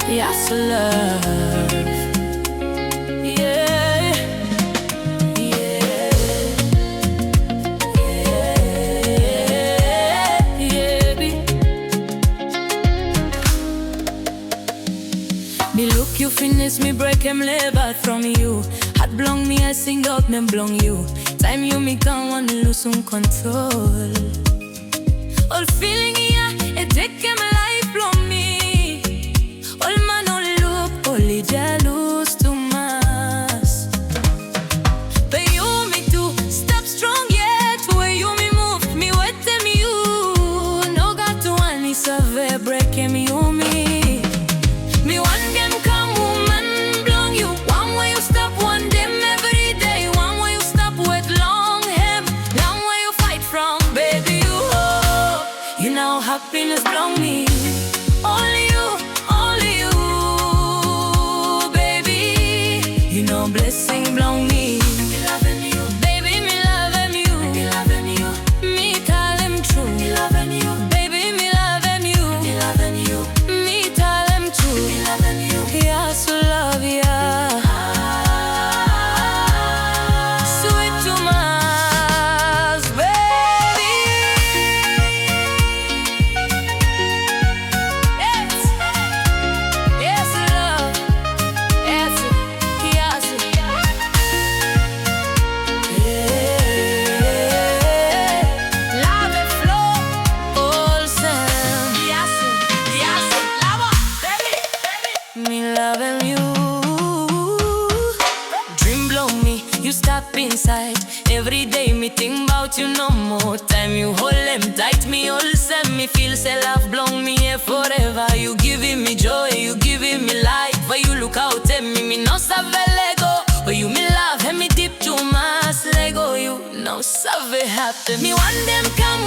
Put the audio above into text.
Yasur Lav. Yeah, yeah, yeah, yeah. Me look you finish me break him liver from you. Heart blong me I sing out me blong you. Time you me can't wanna lose some control. All feeling yeah, it take my life from me. All man all look, only jealous too much. But you me too, stop strong yet. Where you me move, me wet tell me you. No got to one is a break me you me. Me one them come woman blong you. One way you stop one them every day. One way you stop with long hem. Long way you fight from baby you. You know happiness blong me. Only you, baby. You know blessing blong me. Me loving you, baby. Me loving you. Me loving you. Me call him true. Me loving you, baby. Me loving you. Me loving you. Me tell him true. Me loving you. Yasur Lav, yeah. Sweet to Mars, baby. Yasur Lav, Yasur, Yasur. Yeah. Love it flow, all Sam. Yasur, Yasur, lava, baby, baby. Me loving you. Dream blow me, you stop inside. Every day me think about you no more. Time you hold them tight, me all send me feel say love blow me here forever. You giving me joy, you giving me life. But you look out at me no save lego. But you me love, and me deep to mass lego. You no save happen. Me want them come